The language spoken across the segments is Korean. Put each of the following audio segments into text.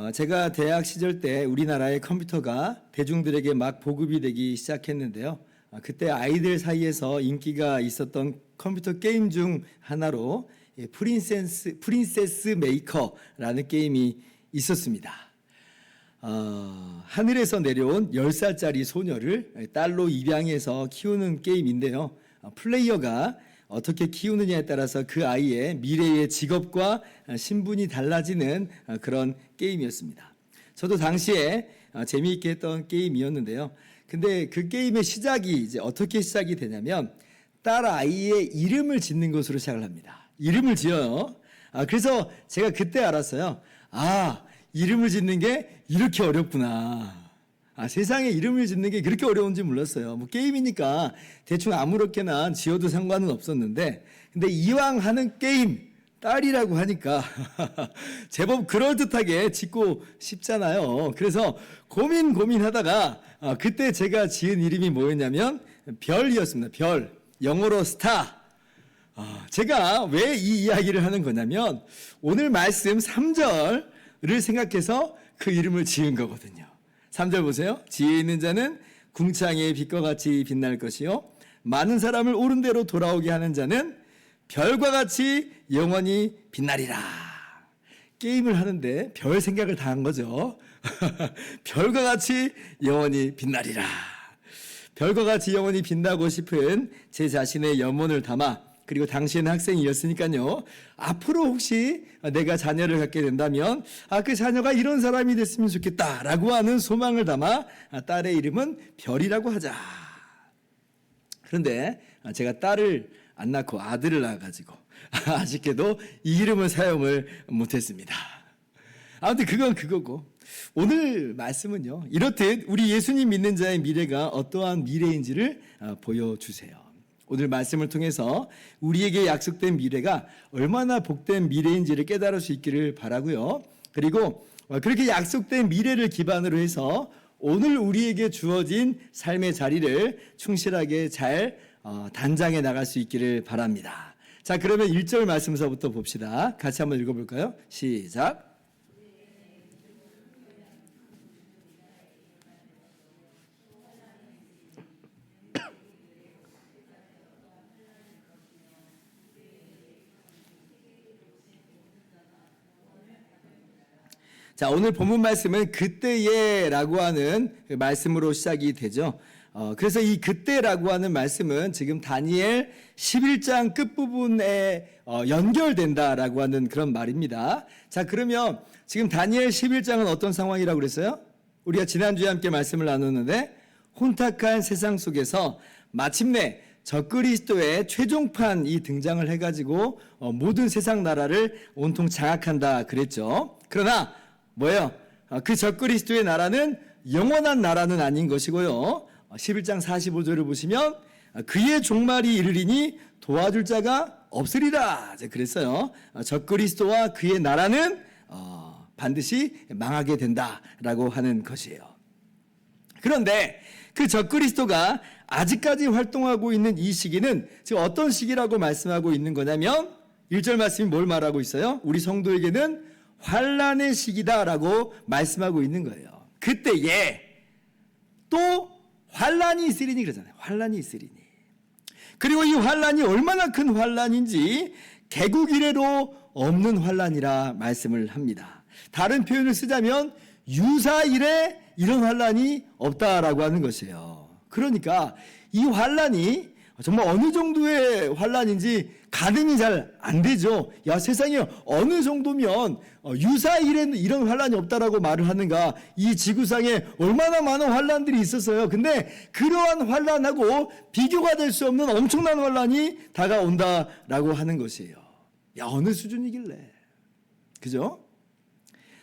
제가 대학 시절 때 우리나라의 컴퓨터가 대중들에게 막 보급이 되기 시작했는데요. 그때 아이들 사이에서 인기가 있었던 컴퓨터 게임 중 하나로 프린세스 메이커라는 게임이 있었습니다. 하늘에서 내려온 10살짜리 소녀를 딸로 입양해서 키우는 게임인데요. 플레이어가 어떻게 키우느냐에 따라서 그 아이의 미래의 직업과 신분이 달라지는 그런 게임이었습니다. 저도 당시에 재미있게 했던 게임이었는데요. 근데 그 게임의 시작이 이제 어떻게 시작이 되냐면 딸 아이의 이름을 짓는 것으로 시작을 합니다. 이름을 지어요. 그래서 제가 그때 알았어요. 이름을 짓는 게 이렇게 어렵구나. 세상에 이름을 짓는 게 그렇게 어려운지 몰랐어요. 뭐 게임이니까 대충 아무렇게나 지어도 상관은 없었는데, 근데 이왕 하는 게임, 딸이라고 하니까 제법 그럴듯하게 짓고 싶잖아요. 그래서 고민하다가 그때 제가 지은 이름이 뭐였냐면 별이었습니다. 별, 영어로 스타. 제가 왜 이 이야기를 하는 거냐면 오늘 말씀 3절을 생각해서 그 이름을 지은 거거든요. 3절 보세요. 지혜 있는 자는 궁창의 빛과 같이 빛날 것이요 많은 사람을 옳은 대로 돌아오게 하는 자는 별과 같이 영원히 빛나리라. 게임을 하는데 별 생각을 다 한 거죠. 별과 같이 영원히 빛나리라. 별과 같이 영원히 빛나고 싶은 제 자신의 염원을 담아, 그리고 당시에는 학생이었으니까요, 앞으로 혹시 내가 자녀를 갖게 된다면 그 자녀가 이런 사람이 됐으면 좋겠다라고 하는 소망을 담아 딸의 이름은 별이라고 하자. 그런데 제가 딸을 안 낳고 아들을 낳아가지고 아쉽게도 이 이름을 사용을 못했습니다. 아무튼 그건 그거고, 오늘 말씀은요, 이렇듯 우리 예수님 믿는 자의 미래가 어떠한 미래인지를 보여주세요. 오늘 말씀을 통해서 우리에게 약속된 미래가 얼마나 복된 미래인지를 깨달을 수 있기를 바라고요. 그리고 그렇게 약속된 미래를 기반으로 해서 오늘 우리에게 주어진 삶의 자리를 충실하게 잘 단장해 나갈 수 있기를 바랍니다. 자, 그러면 1절 말씀서부터 봅시다. 같이 한번 읽어볼까요? 시작. 자, 오늘 본문 말씀은 그때에라고 하는 말씀으로 시작이 되죠. 그래서 이 그때라고 하는 말씀은 지금 다니엘 11장 끝부분에 연결된다라고 하는 그런 말입니다. 자, 그러면 지금 다니엘 11장은 어떤 상황이라고 그랬어요? 우리가 지난주에 함께 말씀을 나눴는데 혼탁한 세상 속에서 마침내 적그리스도의 최종판이 등장을 해가지고 모든 세상 나라를 온통 장악한다 그랬죠. 그러나 뭐예요? 그 적그리스도의 나라는 영원한 나라는 아닌 것이고요. 11장 45절을 보시면 그의 종말이 이르리니 도와줄 자가 없으리라 그랬어요. 적그리스도와 그의 나라는 반드시 망하게 된다라고 하는 것이에요. 그런데 그 적그리스도가 아직까지 활동하고 있는 이 시기는 지금 어떤 시기라고 말씀하고 있는 거냐면 1절 말씀이 뭘 말하고 있어요? 우리 성도에게는 환난의 시기다라고 말씀하고 있는 거예요. 그때에 또 환난이 있으리니 그러잖아요. 환난이 있으리니. 그리고 이 환난이 얼마나 큰 환난인지 개국 이래로 없는 환난이라 말씀을 합니다. 다른 표현을 쓰자면 유사 이래 이런 환난이 없다라고 하는 것이에요. 그러니까 이 환난이 정말 어느 정도의 환난인지 가늠이 잘 안 되죠. 야, 세상에 어느 정도면 유사일에는 이런 환난이 없다라고 말을 하는가. 이 지구상에 얼마나 많은 환난들이 있었어요. 근데 그러한 환난하고 비교가 될 수 없는 엄청난 환난이 다가온다라고 하는 것이에요. 야, 어느 수준이길래. 그죠?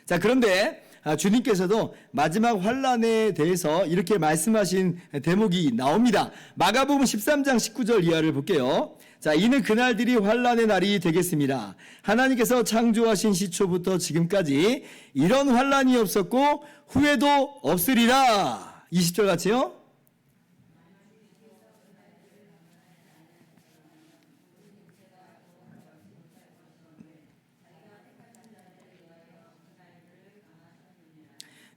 자, 그런데 주님께서도 마지막 환난에 대해서 이렇게 말씀하신 대목이 나옵니다. 마가복음 13장 19절 이하를 볼게요. 자, 이는 그날들이 환난의 날이 되겠습니다. 하나님께서 창조하신 시초부터 지금까지 이런 환난이 없었고 후에도 없으리라. 20절 같이요.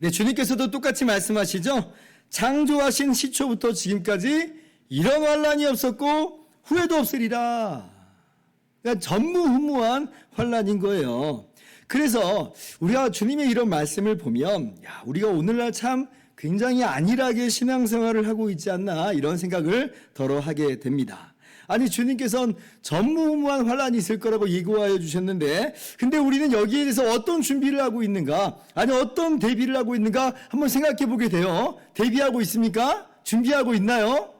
네, 주님께서도 똑같이 말씀하시죠. 창조하신 시초부터 지금까지 이런 환란이 없었고 후회도 없으리라. 그러니까 전무후무한 환란인 거예요. 그래서 우리가 주님의 이런 말씀을 보면 우리가 오늘날 참 굉장히 안일하게 신앙생활을 하고 있지 않나 이런 생각을 덜어 하게 됩니다. 아니 주님께서는 전무후무한 환란이 있을 거라고 예고하여 주셨는데 근데 우리는 여기에 대해서 어떤 준비를 하고 있는가 아니 어떤 대비를 하고 있는가 한번 생각해 보게 돼요. 대비하고 있습니까? 준비하고 있나요?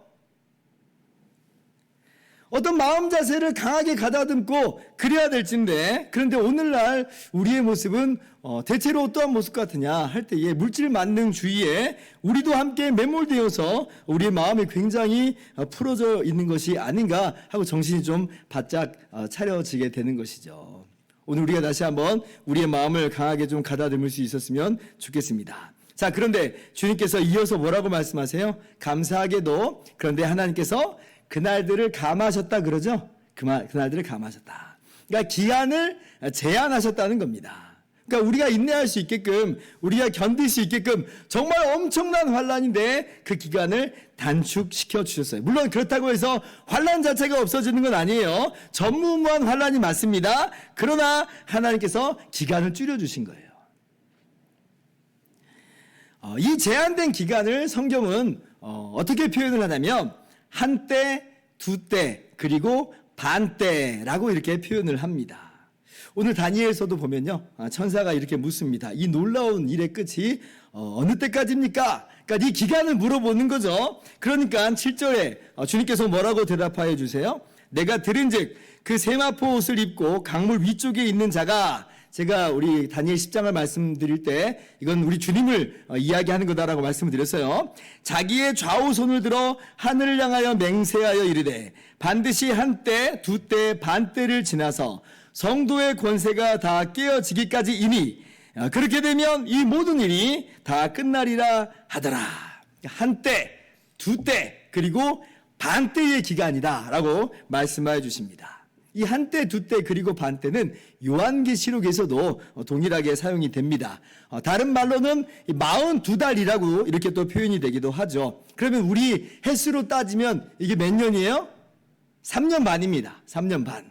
어떤 마음 자세를 강하게 가다듬고 그래야 될진데 그런데 오늘날 우리의 모습은 대체로 어떠한 모습 같으냐 할 때에 물질 만능주의에 우리도 함께 매몰되어서 우리의 마음이 굉장히 풀어져 있는 것이 아닌가 하고 정신이 좀 바짝 차려지게 되는 것이죠. 오늘 우리가 다시 한번 우리의 마음을 강하게 좀 가다듬을 수 있었으면 좋겠습니다. 자, 그런데 주님께서 이어서 뭐라고 말씀하세요? 감사하게도 그런데 하나님께서 그날들을 감하셨다 그러죠? 그날들을 감하셨다. 그러니까 기한을 제한하셨다는 겁니다. 그러니까 우리가 인내할 수 있게끔 우리가 견딜 수 있게끔 정말 엄청난 환란인데 그 기간을 단축시켜 주셨어요. 물론 그렇다고 해서 환란 자체가 없어지는 건 아니에요. 전무후무한 환란이 맞습니다. 그러나 하나님께서 기간을 줄여 주신 거예요. 이 제한된 기간을 성경은 어떻게 표현을 하냐면 한때, 두때, 그리고 반때라고 이렇게 표현을 합니다. 오늘 다니엘서도 보면요. 천사가 이렇게 묻습니다. 이 놀라운 일의 끝이 어느 때까지입니까? 그러니까 이 기간을 물어보는 거죠. 그러니까 7절에 주님께서 뭐라고 대답하여 주세요? 내가 들은즉 그 세마포 옷을 입고 강물 위쪽에 있는 자가 제가 우리 다니엘 10장을 말씀드릴 때 이건 우리 주님을 이야기하는 거다라고 말씀을 드렸어요. 자기의 좌우 손을 들어 하늘을 향하여 맹세하여 이르되 반드시 한때, 두때, 반때를 지나서 성도의 권세가 다 깨어지기까지 이니 그렇게 되면 이 모든 일이 다 끝나리라 하더라. 한때, 두때, 그리고 반때의 기간이다라고 말씀하여 주십니다. 이 한때, 두때, 그리고 반때는 요한계시록에서도 동일하게 사용이 됩니다. 다른 말로는 42달이라고 이렇게 또 표현이 되기도 하죠. 그러면 우리 횟수로 따지면 이게 몇 년이에요? 3년 반입니다. 3년 반.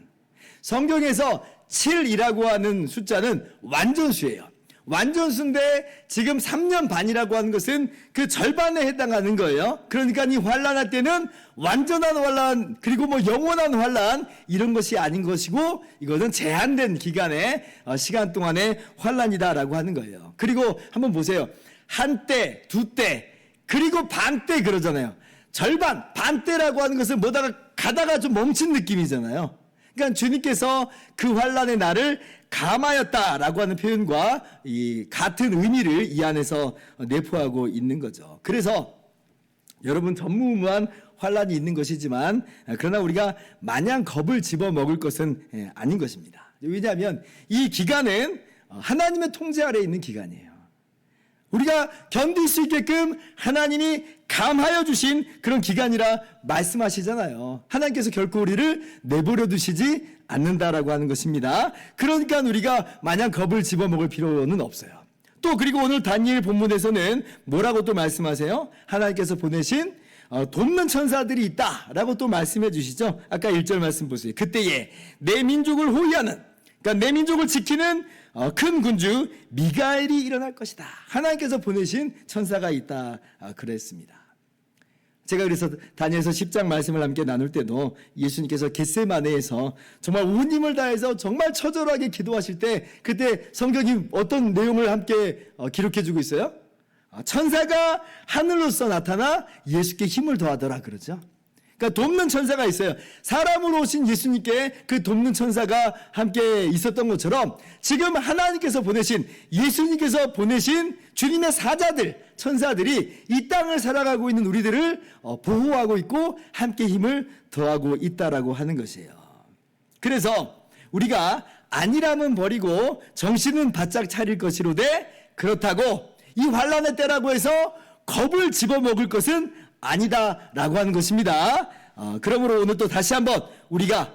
성경에서 7이라고 하는 숫자는 완전수예요. 완전수인데 지금 3년 반이라고 하는 것은 그 절반에 해당하는 거예요. 그러니까 이 환란할 때는 완전한 환란 그리고 영원한 환란 이런 것이 아닌 것이고 이거는 제한된 기간의 시간 동안의 환란이다라고 하는 거예요. 그리고 한번 보세요. 한때, 두때 그리고 반때 그러잖아요. 절반, 반때라고 하는 것은 뭐다가 가다가 좀 멈춘 느낌이잖아요. 그러니까 주님께서 그 환란의 날을 감하였다라고 하는 표현과 이 같은 의미를 이 안에서 내포하고 있는 거죠. 그래서 여러분 전무후무한 환란이 있는 것이지만 그러나 우리가 마냥 겁을 집어먹을 것은 아닌 것입니다. 왜냐하면 이 기간은 하나님의 통제 아래에 있는 기간이에요. 우리가 견딜 수 있게끔 하나님이 감하여 주신 그런 기간이라 말씀하시잖아요. 하나님께서 결코 우리를 내버려 두시지 않는다라고 하는 것입니다. 그러니까 우리가 마냥 겁을 집어먹을 필요는 없어요. 또 그리고 오늘 다니엘 본문에서는 뭐라고 또 말씀하세요? 하나님께서 보내신 돕는 천사들이 있다라고 또 말씀해 주시죠. 아까 1절 말씀 보세요. 그때에 내 민족을 호위하는 그러니까 내 민족을 지키는 큰 군주 미가엘이 일어날 것이다. 하나님께서 보내신 천사가 있다 그랬습니다. 제가 그래서 다니엘서 10장 말씀을 함께 나눌 때도 예수님께서 겟세마네에서 정말 온 힘을 다해서 정말 처절하게 기도하실 때 그때 성경이 어떤 내용을 함께 기록해 주고 있어요? 천사가 하늘로서 나타나 예수께 힘을 더하더라 그러죠. 그러니까 돕는 천사가 있어요. 사람으로 오신 예수님께 그 돕는 천사가 함께 있었던 것처럼 지금 하나님께서 보내신 예수님께서 보내신 주님의 사자들 천사들이 이 땅을 살아가고 있는 우리들을 보호하고 있고 함께 힘을 더하고 있다라고 하는 것이에요. 그래서 우리가 안일함은 버리고 정신은 바짝 차릴 것이로되 그렇다고 이 환란의 때라고 해서 겁을 집어먹을 것은 아니다라고 하는 것입니다. 그러므로 오늘 또 다시 한번 우리가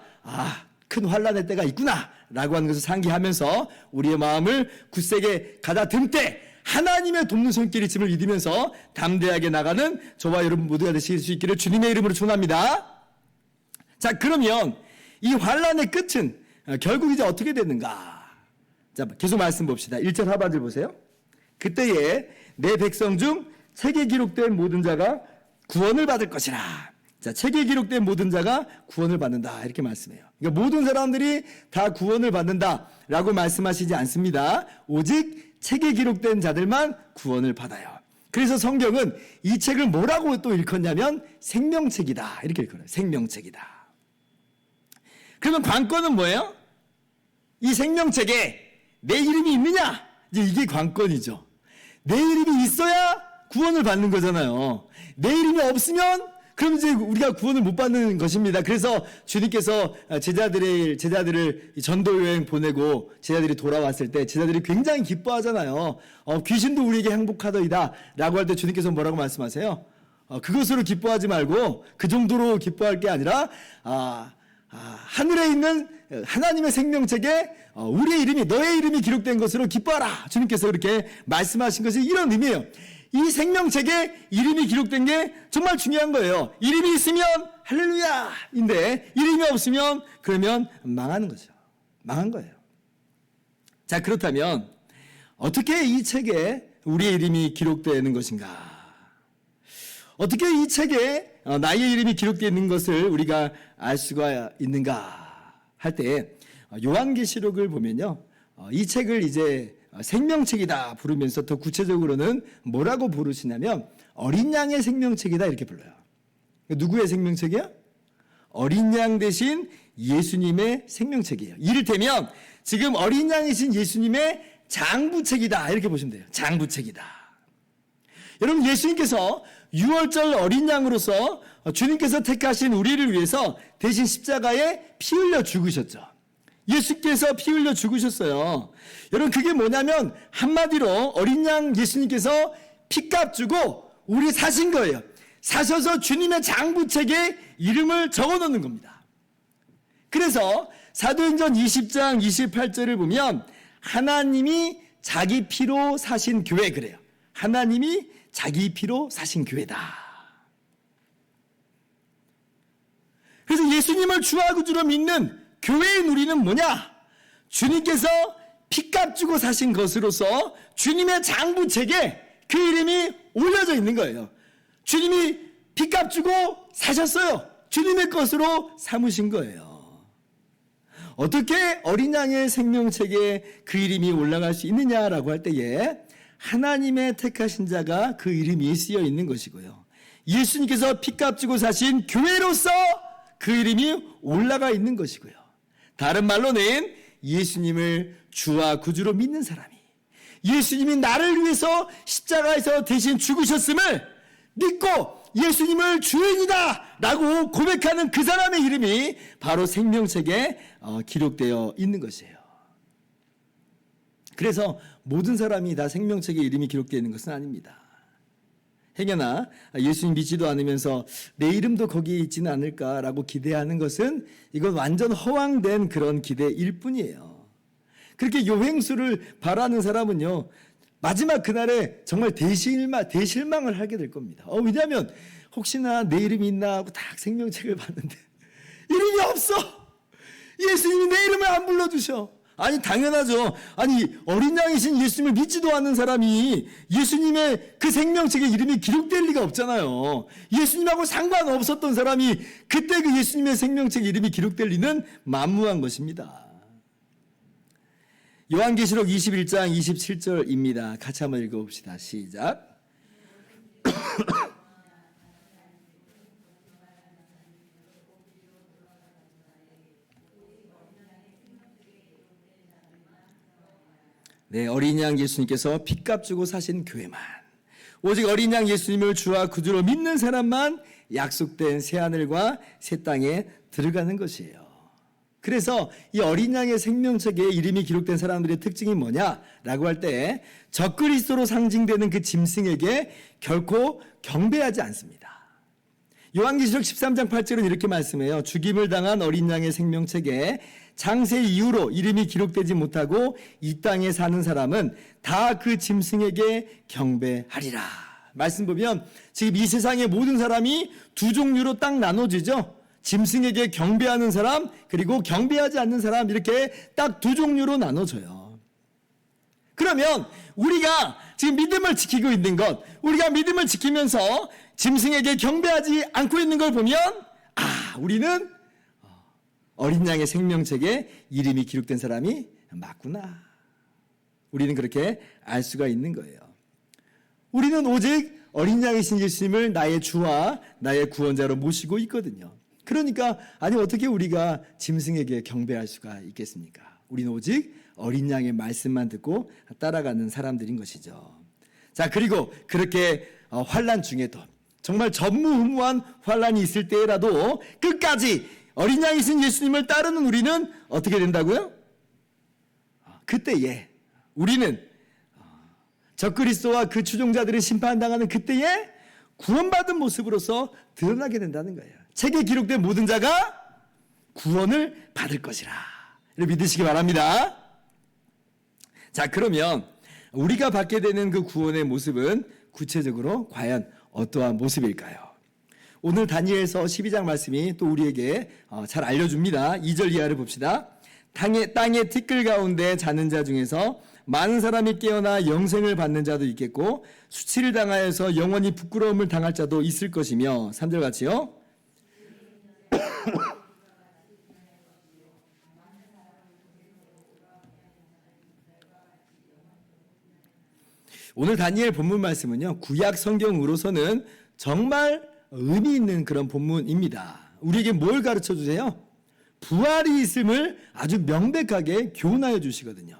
큰 환란의 때가 있구나라고 하는 것을 상기하면서 우리의 마음을 굳세게 가다듬 때 하나님의 돕는 손길이 있음을 믿으면서 담대하게 나가는 저와 여러분 모두가 되실 수 있기를 주님의 이름으로 축원합니다. 자, 그러면 이 환란의 끝은 결국 이제 어떻게 됐는가? 자, 계속 말씀 봅시다. 1절 하반절 보세요. 그때에 내 백성 중 책에 기록된 모든 자가 구원을 받을 것이라. 자, 책에 기록된 모든 자가 구원을 받는다. 이렇게 말씀해요. 그러니까 모든 사람들이 다 구원을 받는다라고 말씀하시지 않습니다. 오직 책에 기록된 자들만 구원을 받아요. 그래서 성경은 이 책을 뭐라고 또 일컫냐면 생명책이다. 이렇게 일컬어요. 생명책이다. 그러면 관건은 뭐예요? 이 생명책에 내 이름이 있느냐? 이제 이게 관건이죠. 내 이름이 있어야 구원을 받는 거잖아요. 내 이름이 없으면 그럼 이제 우리가 구원을 못 받는 것입니다. 그래서 주님께서 제자들을 전도 여행 보내고 제자들이 돌아왔을 때 제자들이 굉장히 기뻐하잖아요. 귀신도 우리에게 행복하더이다 라고 할 때 주님께서 뭐라고 말씀하세요? 그것으로 기뻐하지 말고 그 정도로 기뻐할 게 아니라 하늘에 있는 하나님의 생명책에 우리의 이름이 너의 이름이 기록된 것으로 기뻐하라. 주님께서 그렇게 말씀하신 것이 이런 의미예요. 이 생명책에 이름이 기록된 게 정말 중요한 거예요. 이름이 있으면 할렐루야인데 이름이 없으면 그러면 망하는 거죠. 망한 거예요. 자, 그렇다면 어떻게 이 책에 우리의 이름이 기록되는 것인가? 어떻게 이 책에 나의 이름이 기록되어 있는 것을 우리가 알 수가 있는가 할 때 요한계시록을 보면요. 이 책을 이제 생명책이다 부르면서 더 구체적으로는 뭐라고 부르시냐면 어린 양의 생명책이다 이렇게 불러요. 누구의 생명책이야? 어린 양 대신 예수님의 생명책이에요. 이를테면 지금 어린 양이신 예수님의 장부책이다 이렇게 보시면 돼요. 장부책이다. 여러분, 예수님께서 6월절 어린 양으로서 주님께서 택하신 우리를 위해서 대신 십자가에 피 흘려 죽으셨죠. 예수께서 피 흘려 죽으셨어요. 여러분, 그게 뭐냐면 한마디로 어린 양 예수님께서 피값 주고 우리 사신 거예요. 사셔서 주님의 장부책에 이름을 적어 놓는 겁니다. 그래서 사도행전 20장 28절을 보면 하나님이 자기 피로 사신 교회 그래요. 하나님이 자기 피로 사신 교회다. 그래서 예수님을 주와 구주로 믿는 교회의 누리는 뭐냐? 주님께서 피값 주고 사신 것으로서 주님의 장부책에 그 이름이 올려져 있는 거예요. 주님이 피값 주고 사셨어요. 주님의 것으로 삼으신 거예요. 어떻게 어린 양의 생명책에 그 이름이 올라갈 수 있느냐라고 할 때에 하나님의 택하신 자가 그 이름이 쓰여 있는 것이고요. 예수님께서 피값 주고 사신 교회로서 그 이름이 올라가 있는 것이고요. 다른 말로는 예수님을 주와 구주로 믿는 사람이 예수님이 나를 위해서 십자가에서 대신 죽으셨음을 믿고 예수님을 주인이다 라고 고백하는 그 사람의 이름이 바로 생명책에 기록되어 있는 것이에요. 그래서 모든 사람이 다 생명책에 이름이 기록되어 있는 것은 아닙니다. 행여나 예수님 믿지도 않으면서 내 이름도 거기에 있지는 않을까라고 기대하는 것은 이건 완전 허황된 그런 기대일 뿐이에요. 그렇게 요행수를 바라는 사람은요, 마지막 그날에 정말 대실망을 하게 될 겁니다. 왜냐하면 혹시나 내 이름이 있나 하고 딱 생명책을 봤는데 이름이 없어. 예수님이 내 이름을 안 불러주셔. 아니, 당연하죠. 아니, 어린 양이신 예수님을 믿지도 않는 사람이 예수님의 그 생명책에 이름이 기록될 리가 없잖아요. 예수님하고 상관없었던 사람이 그때 그 예수님의 생명책에 이름이 기록될 리는 만무한 것입니다. 요한계시록 21장 27절입니다. 같이 한번 읽어봅시다. 시작. 네, 어린 양 예수님께서 피값 주고 사신 교회만, 오직 어린 양 예수님을 주와 구주로 믿는 사람만 약속된 새하늘과 새 땅에 들어가는 것이에요. 그래서 이 어린 양의 생명책에 이름이 기록된 사람들의 특징이 뭐냐라고 할 때 적그리스도로 상징되는 그 짐승에게 결코 경배하지 않습니다. 요한계시록 13장 8절은 이렇게 말씀해요. 죽임을 당한 어린 양의 생명책에 장세 이후로 이름이 기록되지 못하고 이 땅에 사는 사람은 다 그 짐승에게 경배하리라. 말씀 보면 지금 이 세상의 모든 사람이 두 종류로 딱 나눠지죠. 짐승에게 경배하는 사람, 그리고 경배하지 않는 사람, 이렇게 딱 두 종류로 나눠져요. 그러면 우리가 지금 믿음을 지키고 있는 것, 우리가 믿음을 지키면서 짐승에게 경배하지 않고 있는 걸 보면, 우리는 어린 양의 생명책에 이름이 기록된 사람이 맞구나. 우리는 그렇게 알 수가 있는 거예요. 우리는 오직 어린 양이신 예수님을 나의 주와 나의 구원자로 모시고 있거든요. 그러니까 어떻게 우리가 짐승에게 경배할 수가 있겠습니까? 우리는 오직 어린 양의 말씀만 듣고 따라가는 사람들인 것이죠. 자, 그리고 그렇게 환난 중에도 정말 전무후무한 환난이 있을 때라도 끝까지 어린 양이신 예수님을 따르는 우리는 어떻게 된다고요? 그때에 우리는 적그리스도와 그 추종자들이 심판당하는 그때에 구원받은 모습으로서 드러나게 된다는 거예요. 책에 기록된 모든 자가 구원을 받을 것이라. 이렇게 믿으시기 바랍니다. 자, 그러면 우리가 받게 되는 그 구원의 모습은 구체적으로 과연 어떠한 모습일까요? 오늘 다니엘서 12장 말씀이 또 우리에게 잘 알려줍니다. 2절 이하를 봅시다. 땅의 티끌 가운데 자는 자 중에서 많은 사람이 깨어나 영생을 받는 자도 있겠고 수치를 당하여서 영원히 부끄러움을 당할 자도 있을 것이며 3절 같이요. 오늘 다니엘 본문 말씀은요, 구약 성경으로서는 정말 의미 있는 그런 본문입니다. 우리에게 뭘 가르쳐 주세요? 부활이 있음을 아주 명백하게 교훈하여 주시거든요.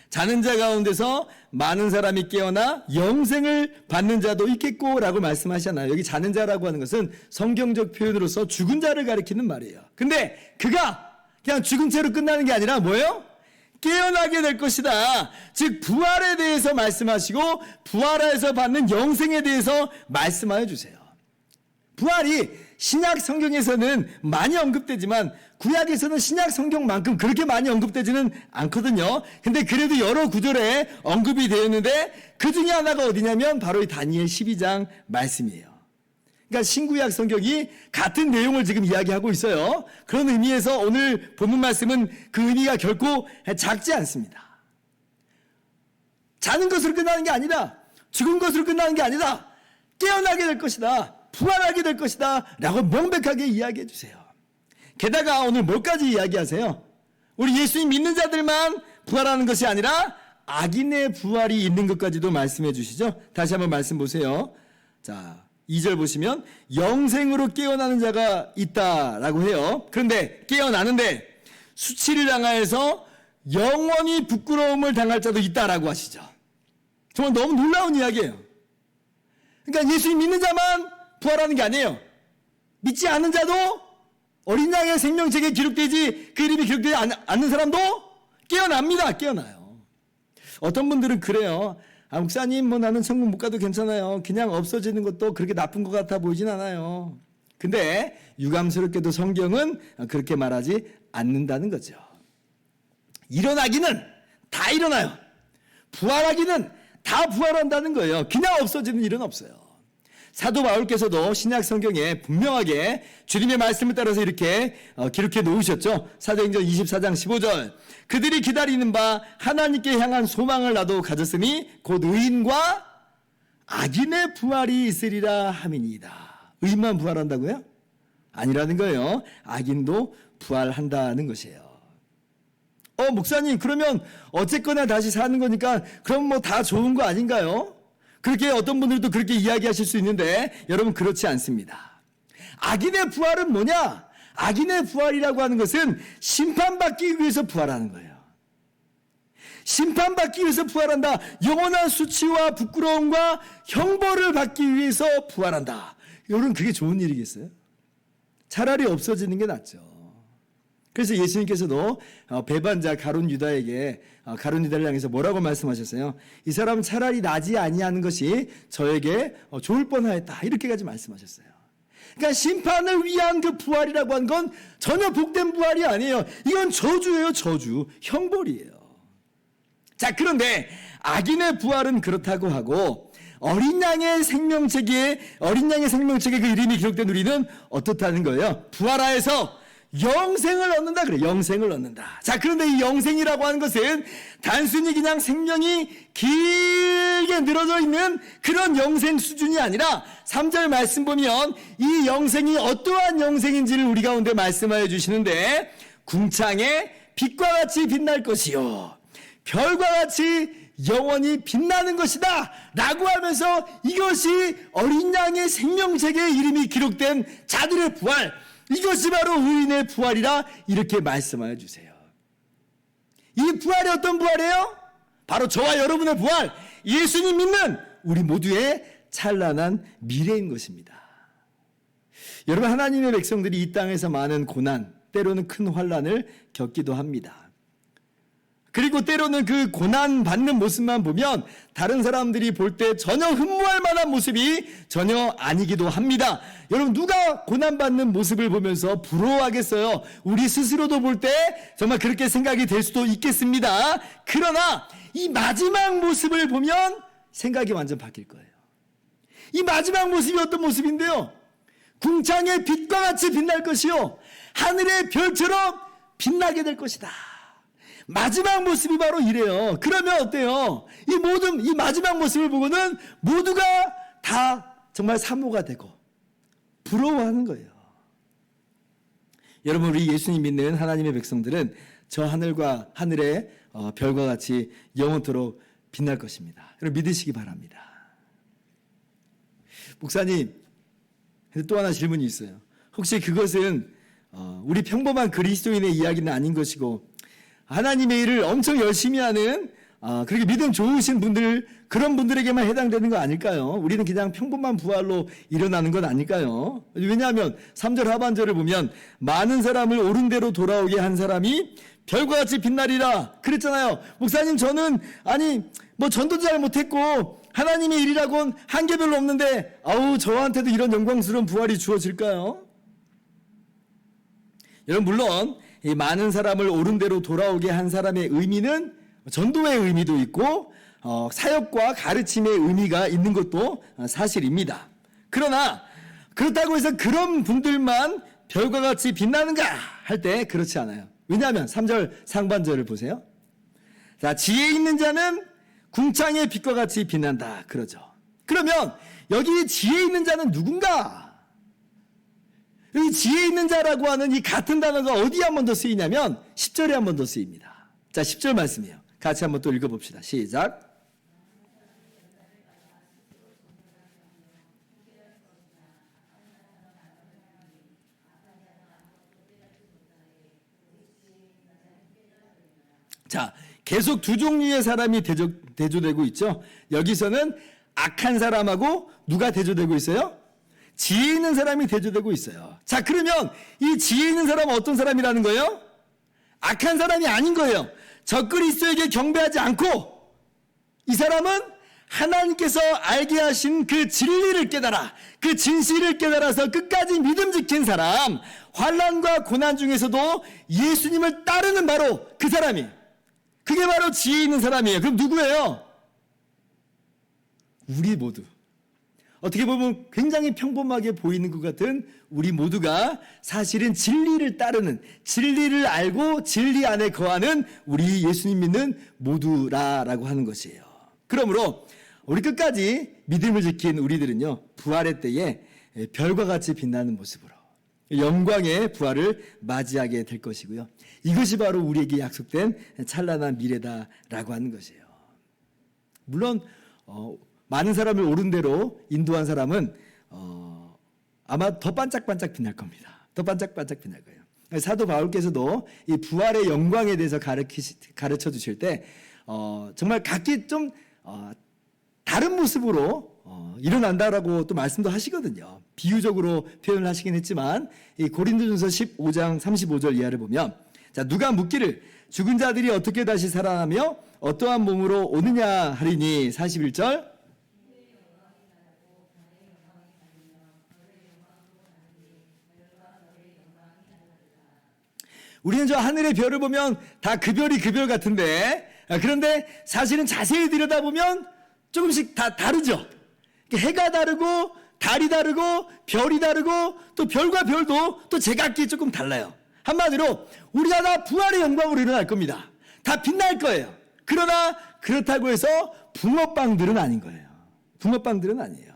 자는 자 가운데서 많은 사람이 깨어나 영생을 받는 자도 있겠고 라고 말씀하시잖아요. 여기 자는 자라고 하는 것은 성경적 표현으로서 죽은 자를 가리키는 말이에요. 근데 그가 그냥 죽은 채로 끝나는 게 아니라 뭐예요? 깨어나게 될 것이다. 즉 부활에 대해서 말씀하시고 부활에서 받는 영생에 대해서 말씀하여 주세요. 부활이 신약 성경에서는 많이 언급되지만 구약에서는 신약 성경만큼 그렇게 많이 언급되지는 않거든요. 근데 그래도 여러 구절에 언급이 되었는데 그 중에 하나가 어디냐면 바로 이 다니엘 12장 말씀이에요. 그러니까 신구약 성경이 같은 내용을 지금 이야기하고 있어요. 그런 의미에서 오늘 본문 말씀은 그 의미가 결코 작지 않습니다. 자는 것으로 끝나는 게 아니라, 죽은 것으로 끝나는 게 아니라 깨어나게 될 것이다, 부활하게 될 것이다 라고 명백하게 이야기해 주세요. 게다가 오늘 뭘까지 이야기하세요? 우리 예수님 믿는 자들만 부활하는 것이 아니라 악인의 부활이 있는 것까지도 말씀해 주시죠. 다시 한번 말씀 보세요. 자, 2절 보시면 영생으로 깨어나는 자가 있다라고 해요. 그런데 깨어나는데 수치를 당하여서 영원히 부끄러움을 당할 자도 있다라고 하시죠. 정말 너무 놀라운 이야기예요. 그러니까 예수님 믿는 자만 부활하는 게 아니에요. 믿지 않는 자도 어린 양의 생명책에 기록되지 그 이름이 기록되지 않는 사람도 깨어납니다. 깨어나요. 어떤 분들은 그래요. 목사님 나는 천국 못 가도 괜찮아요. 그냥 없어지는 것도 그렇게 나쁜 것 같아 보이진 않아요. 근데 유감스럽게도 성경은 그렇게 말하지 않는다는 거죠. 일어나기는 다 일어나요. 부활하기는 다 부활한다는 거예요. 그냥 없어지는 일은 없어요. 사도 바울께서도 신약 성경에 분명하게 주님의 말씀을 따라서 이렇게 기록해 놓으셨죠. 사도행전 24장 15절 그들이 기다리는 바 하나님께 향한 소망을 나도 가졌으니 곧 의인과 악인의 부활이 있으리라 함이니이다. 의인만 부활한다고요? 아니라는 거예요. 악인도 부활한다는 것이에요. 목사님 그러면 어쨌거나 다시 사는 거니까 그럼 다 좋은 거 아닌가요? 그렇게 어떤 분들도 그렇게 이야기하실 수 있는데 여러분 그렇지 않습니다. 악인의 부활은 뭐냐? 악인의 부활이라고 하는 것은 심판받기 위해서 부활하는 거예요. 심판받기 위해서 부활한다. 영원한 수치와 부끄러움과 형벌을 받기 위해서 부활한다. 여러분 그게 좋은 일이겠어요? 차라리 없어지는 게 낫죠. 그래서 예수님께서도 배반자 가룟 유다에게 가룟 유다를 향해서 뭐라고 말씀하셨어요? 이 사람은 차라리 나지 아니하는 것이 저에게 좋을 뻔하였다. 이렇게까지 말씀하셨어요. 그러니까 심판을 위한 그 부활이라고 한 건 전혀 복된 부활이 아니에요. 이건 저주예요, 저주. 형벌이에요. 자, 그런데 악인의 부활은 그렇다고 하고 어린 양의 생명책에 그 이름이 기록된 우리는 어떻다는 거예요? 부활하여서 영생을 얻는다 그래. 영생을 얻는다. 자, 그런데 이 영생이라고 하는 것은 단순히 그냥 생명이 길게 늘어져 있는 그런 영생 수준이 아니라 3절 말씀 보면 이 영생이 어떠한 영생인지를 우리 가운데 말씀하여 주시는데 궁창에 빛과 같이 빛날 것이요 별과 같이 영원히 빛나는 것이다 라고 하면서 이것이 어린 양의 생명책에 이름이 기록된 자들의 부활, 이것이 바로 의인의 부활이라 이렇게 말씀하여 주세요. 이 부활이 어떤 부활이에요? 바로 저와 여러분의 부활, 예수님 믿는 우리 모두의 찬란한 미래인 것입니다. 여러분, 하나님의 백성들이 이 땅에서 많은 고난, 때로는 큰 환난을 겪기도 합니다. 그리고 때로는 그 고난 받는 모습만 보면 다른 사람들이 볼 때 전혀 흠모할 만한 모습이 전혀 아니기도 합니다. 여러분, 누가 고난 받는 모습을 보면서 부러워하겠어요? 우리 스스로도 볼 때 정말 그렇게 생각이 될 수도 있겠습니다. 그러나 이 마지막 모습을 보면 생각이 완전 바뀔 거예요. 이 마지막 모습이 어떤 모습인데요? 궁창의 빛과 같이 빛날 것이요 하늘의 별처럼 빛나게 될 것이다. 마지막 모습이 바로 이래요. 그러면 어때요? 이 마지막 모습을 보고는 모두가 다 정말 사모가 되고 부러워하는 거예요. 여러분, 우리 예수님 믿는 하나님의 백성들은 저 하늘과 하늘의 별과 같이 영원토록 빛날 것입니다. 여러분, 믿으시기 바랍니다. 목사님, 또 하나 질문이 있어요. 혹시 그것은 우리 평범한 그리스도인의 이야기는 아닌 것이고 하나님의 일을 엄청 열심히 하는 그렇게 믿음 좋으신 분들, 그런 분들에게만 해당되는 거 아닐까요? 우리는 그냥 평범한 부활로 일어나는 건 아닐까요? 왜냐하면 3절 하반절을 보면 많은 사람을 옳은 대로 돌아오게 한 사람이 별과 같이 빛나리라 그랬잖아요. 목사님, 저는 전도도 잘 못했고 하나님의 일이라고는 한계별로 없는데 저한테도 이런 영광스러운 부활이 주어질까요? 여러분, 물론 이 많은 사람을 옳은 대로 돌아오게 한 사람의 의미는 전도의 의미도 있고 사역과 가르침의 의미가 있는 것도 사실입니다. 그러나 그렇다고 해서 그런 분들만 별과 같이 빛나는가 할 때 그렇지 않아요. 왜냐하면 3절 상반절을 보세요. 자, 지혜 있는 자는 궁창의 빛과 같이 빛난다 그러죠. 그러면 여기 지혜 있는 자는 누군가? 이 지혜 있는 자라고 하는 이 같은 단어가 어디에 한 번 더 쓰이냐면 10절에 한 번 더 쓰입니다. 자, 10절 말씀이에요. 같이 한번 또 읽어봅시다. 시작. 자, 계속 두 종류의 사람이 대조되고 있죠. 여기서는 악한 사람하고 누가 대조되고 있어요? 지혜 있는 사람이 대조되고 있어요. 자, 그러면 이 지혜 있는 사람은 어떤 사람이라는 거예요? 악한 사람이 아닌 거예요. 적그리스도에게 경배하지 않고 이 사람은 하나님께서 알게 하신 그 진리를 깨달아, 그 진실을 깨달아서 끝까지 믿음 지킨 사람, 환난과 고난 중에서도 예수님을 따르는 바로 그 사람이, 그게 바로 지혜 있는 사람이에요. 그럼 누구예요? 우리 모두. 어떻게 보면 굉장히 평범하게 보이는 것 같은 우리 모두가 사실은 진리를 따르는, 진리를 알고 진리 안에 거하는 우리 예수님 믿는 모두라라고 하는 것이에요. 그러므로 우리 끝까지 믿음을 지킨 우리들은요, 부활의 때에 별과 같이 빛나는 모습으로 영광의 부활을 맞이하게 될 것이고요. 이것이 바로 우리에게 약속된 찬란한 미래다라고 하는 것이에요. 물론 많은 사람을 옳은 대로 인도한 사람은 아마 더 반짝반짝 빛날 겁니다. 더 반짝반짝 빛날 거예요. 사도 바울께서도 이 부활의 영광에 대해서 가르쳐 주실 때 정말 각기 좀 다른 모습으로 일어난다라고 또 말씀도 하시거든요. 비유적으로 표현을 하시긴 했지만 이 고린도전서 15장 35절 이하를 보면, 자, 누가 묻기를 죽은 자들이 어떻게 다시 살아나며 어떠한 몸으로 오느냐 하리니 41절 우리는 저 하늘의 별을 보면 다 그 별이 그 별 같은데, 그런데 사실은 자세히 들여다보면 조금씩 다 다르죠. 해가 다르고 달이 다르고 별이 다르고 또 별과 별도 또 제각기 조금 달라요. 한마디로 우리가 다 부활의 영광으로 일어날 겁니다. 다 빛날 거예요. 그러나 그렇다고 해서 붕어빵들은 아닌 거예요. 붕어빵들은 아니에요.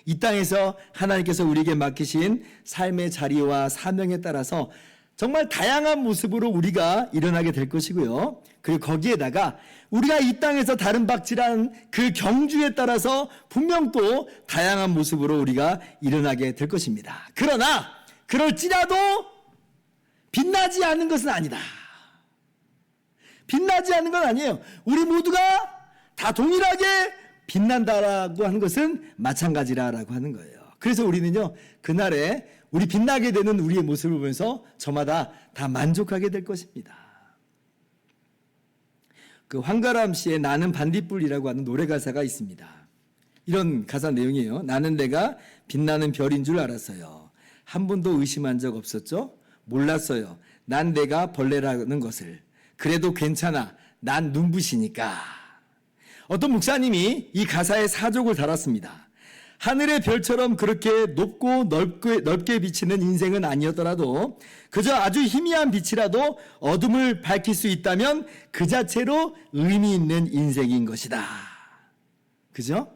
이 땅에서 하나님께서 우리에게 맡기신 삶의 자리와 사명에 따라서 정말 다양한 모습으로 우리가 일어나게 될 것이고요. 그리고 거기에다가 우리가 이 땅에서 다름박질한 그 경주에 따라서 분명 또 다양한 모습으로 우리가 일어나게 될 것입니다. 그러나 그럴지라도 빛나지 않는 것은 아니다. 빛나지 않는 건 아니에요. 우리 모두가 다 동일하게 빛난다라고 하는 것은 마찬가지라고 하는 거예요. 그래서 우리는요, 그날에 우리 빛나게 되는 우리의 모습을 보면서 저마다 다 만족하게 될 것입니다. 그 황가람 씨의 나는 반딧불이라고 하는 노래 가사가 있습니다. 이런 가사 내용이에요. 나는 내가 빛나는 별인 줄 알았어요. 한 번도 의심한 적 없었죠? 몰랐어요. 난 내가 벌레라는 것을. 그래도 괜찮아. 난 눈부시니까. 어떤 목사님이 이 가사에 사족을 달았습니다. 하늘의 별처럼 그렇게 높고 넓게 비치는 인생은 아니었더라도 그저 아주 희미한 빛이라도 어둠을 밝힐 수 있다면 그 자체로 의미 있는 인생인 것이다. 그죠?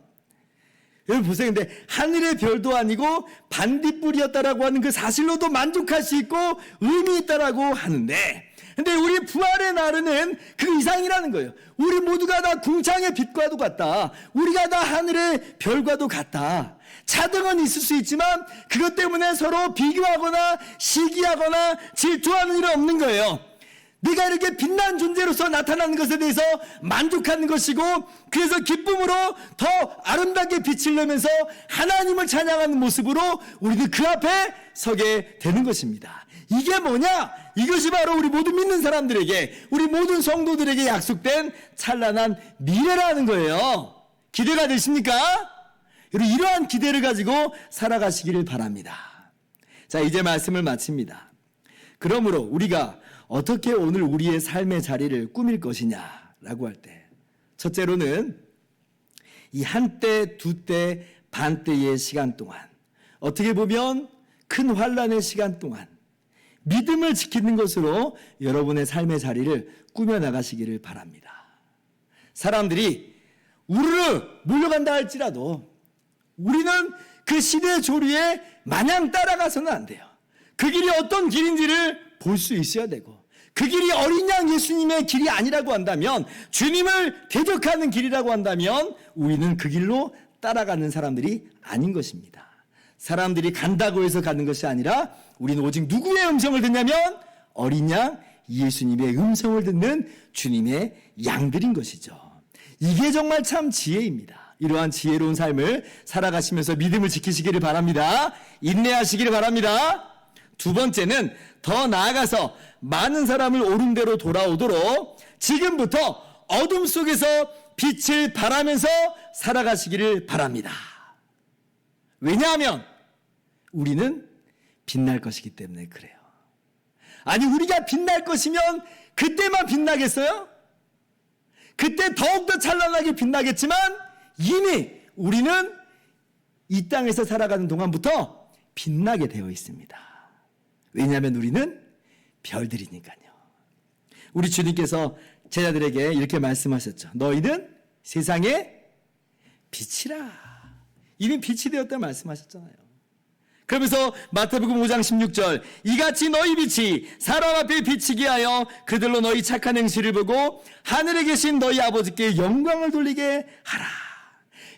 여러분 보세요. 근데 하늘의 별도 아니고 반딧불이었다라고 하는 그 사실로도 만족할 수 있고 의미 있다라고 하는데, 근데 우리 부활의 날에는 그 이상이라는 거예요. 우리 모두가 다 궁창의 빛과도 같다. 우리가 다 하늘의 별과도 같다. 차등은 있을 수 있지만 그것 때문에 서로 비교하거나 시기하거나 질투하는 일은 없는 거예요. 네가 이렇게 빛난 존재로서 나타나는 것에 대해서 만족하는 것이고, 그래서 기쁨으로 더 아름답게 빛을 내면서 하나님을 찬양하는 모습으로 우리는 그 앞에 서게 되는 것입니다. 이게 뭐냐? 이것이 바로 우리 모든 믿는 사람들에게, 우리 모든 성도들에게 약속된 찬란한 미래라는 거예요. 기대가 되십니까? 여러분, 이러한 기대를 가지고 살아가시기를 바랍니다. 자, 이제 말씀을 마칩니다. 그러므로 우리가 어떻게 오늘 우리의 삶의 자리를 꾸밀 것이냐라고 할 때, 첫째로는 이 한때, 두때, 반때의 시간 동안, 어떻게 보면 큰 환난의 시간 동안 믿음을 지키는 것으로 여러분의 삶의 자리를 꾸며나가시기를 바랍니다. 사람들이 우르르 몰려간다 할지라도 우리는 그 시대의 조류에 마냥 따라가서는 안 돼요. 그 길이 어떤 길인지를 볼 수 있어야 되고, 그 길이 어린 양 예수님의 길이 아니라고 한다면, 주님을 대적하는 길이라고 한다면 우리는 그 길로 따라가는 사람들이 아닌 것입니다. 사람들이 간다고 해서 가는 것이 아니라 우리는 오직 누구의 음성을 듣냐면 어린 양 예수님의 음성을 듣는 주님의 양들인 것이죠. 이게 정말 참 지혜입니다. 이러한 지혜로운 삶을 살아가시면서 믿음을 지키시기를 바랍니다. 인내하시기를 바랍니다. 두 번째는 더 나아가서 많은 사람을 옳은 대로 돌아오도록 지금부터 어둠 속에서 빛을 발하면서 살아가시기를 바랍니다. 왜냐하면 우리는 빛날 것이기 때문에 그래요. 아니, 우리가 빛날 것이면 그때만 빛나겠어요? 그때 더욱더 찬란하게 빛나겠지만 이미 우리는 이 땅에서 살아가는 동안부터 빛나게 되어 있습니다. 왜냐하면 우리는 별들이니까요. 우리 주님께서 제자들에게 이렇게 말씀하셨죠. 너희는 세상의 빛이라. 이미 빛이 되었다 말씀하셨잖아요. 그러면서 마태복음 5장 16절, 이같이 너희 빛이 사람 앞에 비치게 하여 그들로 너희 착한 행실을 보고 하늘에 계신 너희 아버지께 영광을 돌리게 하라.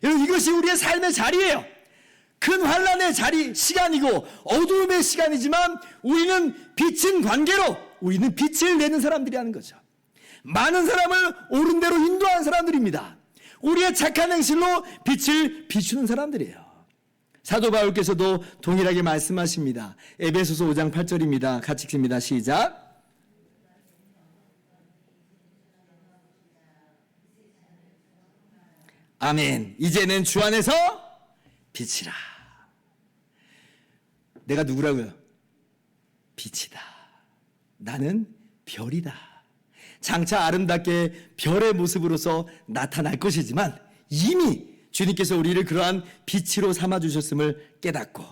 여러분, 이것이 우리의 삶의 자리예요. 큰 환난의 자리, 시간이고 어두움의 시간이지만 우리는 빛인 관계로 우리는 빛을 내는 사람들이라는 거죠. 많은 사람을 옳은 대로 인도한 사람들입니다. 우리의 착한 행실로 빛을 비추는 사람들이에요. 사도 바울께서도 동일하게 말씀하십니다. 에베소서 5장 8절입니다. 같이 읽습니다. 시작. 아멘. 이제는 주 안에서 빛이라. 내가 누구라고요? 빛이다. 나는 별이다. 장차 아름답게 별의 모습으로서 나타날 것이지만 이미 주님께서 우리를 그러한 빛으로 삼아주셨음을 깨닫고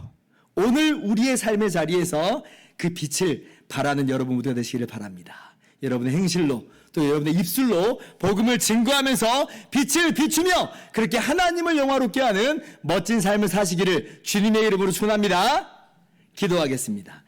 오늘 우리의 삶의 자리에서 그 빛을 발하는 여러분 모두가 되시기를 바랍니다. 여러분의 행실로 또 여러분의 입술로 복음을 증거하면서 빛을 비추며 그렇게 하나님을 영화롭게 하는 멋진 삶을 사시기를 주님의 이름으로 축원합니다. 기도하겠습니다.